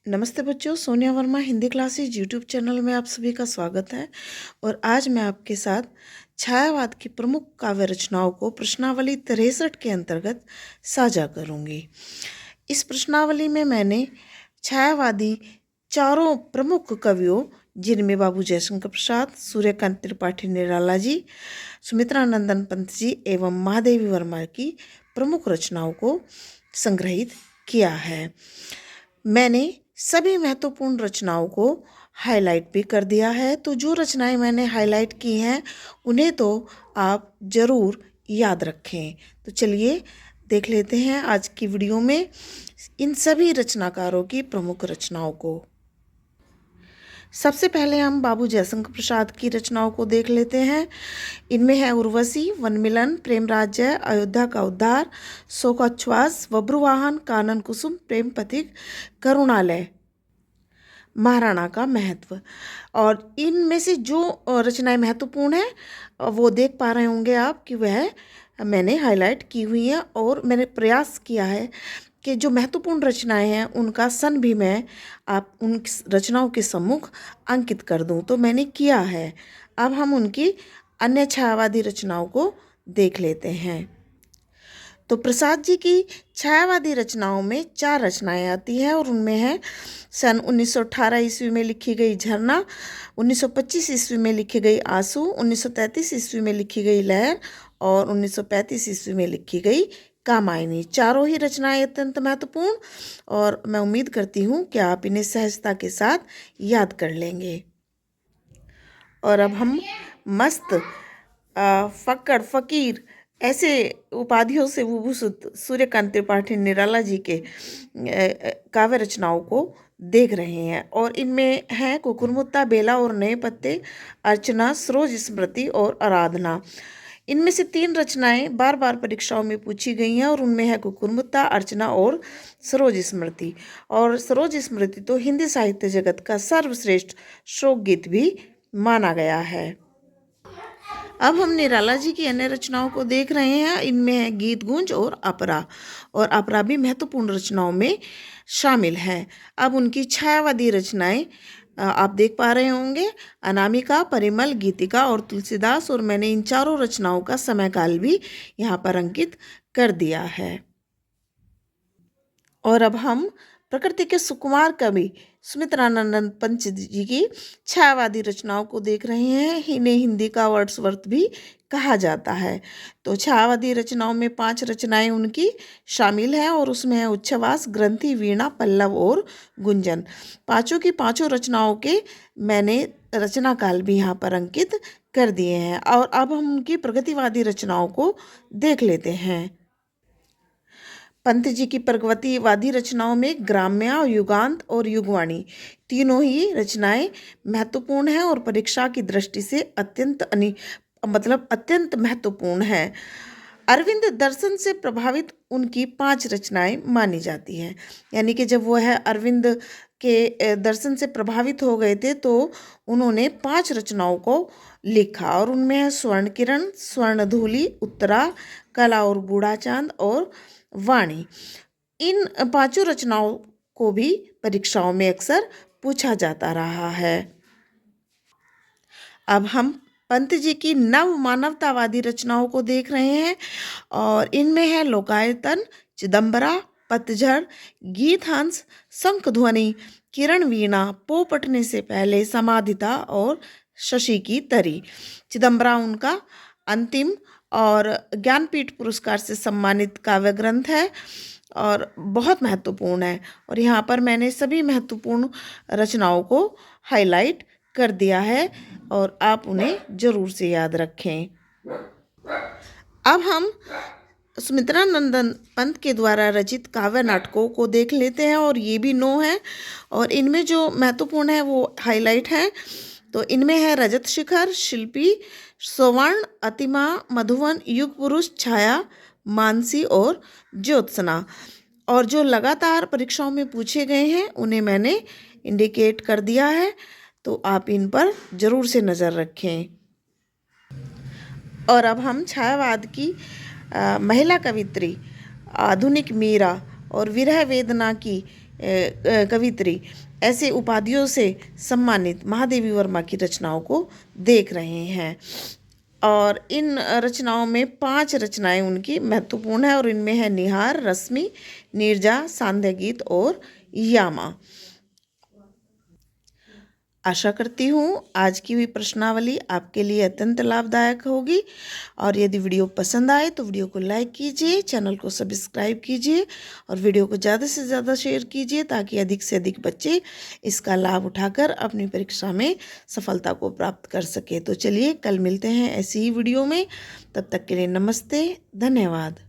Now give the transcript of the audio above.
नमस्ते बच्चों, Sonia Verma Hindi classes YouTube channel में आप सभी का स्वागत है। और आज मैं आपके साथ छायावाद की प्रमुख काव्य रचनाओं को प्रश्नावली 63 के अंतर्गत साझा करूंगी। इस प्रश्नावली में मैंने छायावादी चारों प्रमुख कवियों, जिनमें बाबू जयशंकर प्रसाद, सूर्यकांत त्रिपाठी निराला जी, सुमित्रा नंदन पंत जी एवं महादेवी वर्मा की प्रमुख रचनाओं को संग्रहित किया है। मैंने सभी महत्वपूर्ण रचनाओं को हाईलाइट भी कर दिया है, तो जो रचनाएं मैंने हाईलाइट की हैं उन्हें तो आप ज़रूर याद रखें। तो चलिए देख लेते हैं आज की वीडियो में इन सभी रचनाकारों की प्रमुख रचनाओं को। सबसे पहले हम बाबू जयशंकर प्रसाद की रचनाओं को देख लेते हैं। इनमें है उर्वशी, वनमिलन, प्रेम राज्य, अयोध्या का उद्धार, शोकोच्छ्वास, बब्रुवाहन, कानन कुसुम, प्रेम पथिक, करुणालय, महाराणा का महत्व। और इनमें से जो रचनाएं महत्वपूर्ण हैं वो देख पा रहे होंगे आप कि वह मैंने हाईलाइट की हुई है, और मैंने प्रयास किया है कि जो महत्वपूर्ण रचनाएं हैं उनका सन भी मैं आप उन रचनाओं के सम्मुख अंकित कर दूं, तो मैंने किया है। अब हम उनकी अन्य छायावादी रचनाओं को देख लेते हैं। तो प्रसाद जी की छायावादी रचनाओं में 4 रचनाएं आती हैं, और उनमें है सन 1918 ईस्वी में लिखी गई झरना, 1925 ईस्वी में लिखी गई आंसू, 1933 ईस्वी में लिखी गई लहर और 1935 ईस्वी में लिखी गई कामायनी। चारों ही रचनाएं अत्यंत महत्वपूर्ण, और मैं उम्मीद करती हूँ कि आप इन्हें सहजता के साथ याद कर लेंगे। और अब हम मस्त, फक्कड़, फकीर ऐसे उपाधियों से विभूषित सूर्यकांत त्रिपाठी निराला जी के काव्य रचनाओं को देख रहे हैं। और इनमें हैं कुकुरमुत्ता, बेला और नए पत्ते, अर्चना, सरोज स्मृति और आराधना। इनमें से 3 रचनाएं बार बार परीक्षाओं में पूछी गई हैं, और उनमें है कुकुरमुत्ता, अर्चना और सरोज स्मृति। और सरोज स्मृति तो हिंदी साहित्य जगत का सर्वश्रेष्ठ शोक गीत भी माना गया है। अब हम निराला जी की अन्य रचनाओं को देख रहे हैं। इनमें है गीत गुंज और अपरा, और अपरा भी महत्वपूर्ण रचनाओं में शामिल है। अब उनकी छायावादी रचनाएं आप देख पा रहे होंगे, अनामिका, परिमल, गीतिका और तुलसीदास। और मैंने इन चारों रचनाओं का समयकाल भी यहाँ पर अंकित कर दिया है। और अब हम प्रकृति के सुकुमार कवि सुमित्रानंदन पंत जी की छायावादी रचनाओं को देख रहे हैं। इन्हें हिंदी का वर्ड्सवर्थ भी कहा जाता है। तो छायावादी रचनाओं में 5 रचनाएं उनकी शामिल हैं, और उसमें है उच्छ्वास, ग्रंथि, वीणा, पल्लव और गुंजन। पांचों की पांचों रचनाओं के मैंने रचना काल भी यहाँ पर अंकित कर दिए हैं। और अब हम उनकी प्रगतिवादी रचनाओं को देख लेते हैं। पंत जी की प्रगतिवादी रचनाओं में ग्राम्या, युगांत और युगवाणी तीनों ही रचनाएं महत्वपूर्ण हैं, और परीक्षा की दृष्टि से अत्यंत महत्वपूर्ण है। अरविंद दर्शन से प्रभावित उनकी 5 रचनाएं मानी जाती हैं। यानी कि जब वह अरविंद के दर्शन से प्रभावित हो गए थे तो उन्होंने 5 रचनाओं को लिखा, और उनमें है स्वर्ण किरण, स्वर्णधूलि, उत्तरा, कला और बूढ़ा चांद और वाणी। इन 5 रचनाओं को भी परीक्षाओं में अक्सर पूछा जाता रहा है। अब हम पंत जी की नव मानवतावादी रचनाओं को देख रहे हैं, और इनमें है लोकायतन, चिदंबरा, पतझड़, गीत हंस, शंख ध्वनि, किरण वीणा, पो पटने से पहले, समाधिता और शशि की तरी। चिदंबरा उनका अंतिम और ज्ञानपीठ पुरस्कार से सम्मानित काव्य ग्रंथ है, और बहुत महत्वपूर्ण है। और यहाँ पर मैंने सभी महत्वपूर्ण रचनाओं को हाईलाइट कर दिया है, और आप उन्हें जरूर से याद रखें। अब हम सुमित्रा नंदन पंत के द्वारा रचित काव्य नाटकों को देख लेते हैं, और ये भी 9 है, और इनमें जो महत्वपूर्ण है वो हाईलाइट है। तो इनमें है रजत शिखर, शिल्पी, स्वर्ण, अतिमा, मधुवन, युग पुरुष, छाया, मानसी और ज्योत्सना। और जो लगातार परीक्षाओं में पूछे गए हैं उन्हें मैंने इंडिकेट कर दिया है, तो आप इन पर जरूर से नज़र रखें। और अब हम छायावाद की महिला कवित्री, आधुनिक मीरा और विरह वेदना की कवित्री ऐसे उपाधियों से सम्मानित महादेवी वर्मा की रचनाओं को देख रहे हैं। और इन रचनाओं में 5 रचनाएं उनकी महत्वपूर्ण है और इनमें है निहार, रश्मि, नीरजा, सांध्य गीत और यामा। आशा करती हूँ आज की भी प्रश्नावली आपके लिए अत्यंत लाभदायक होगी। और यदि वीडियो पसंद आए तो वीडियो को लाइक कीजिए, चैनल को सब्सक्राइब कीजिए और वीडियो को ज़्यादा से ज़्यादा शेयर कीजिए ताकि अधिक से अधिक बच्चे इसका लाभ उठाकर अपनी परीक्षा में सफलता को प्राप्त कर सके। तो चलिए कल मिलते हैं ऐसी ही वीडियो में। तब तक के लिए नमस्ते, धन्यवाद।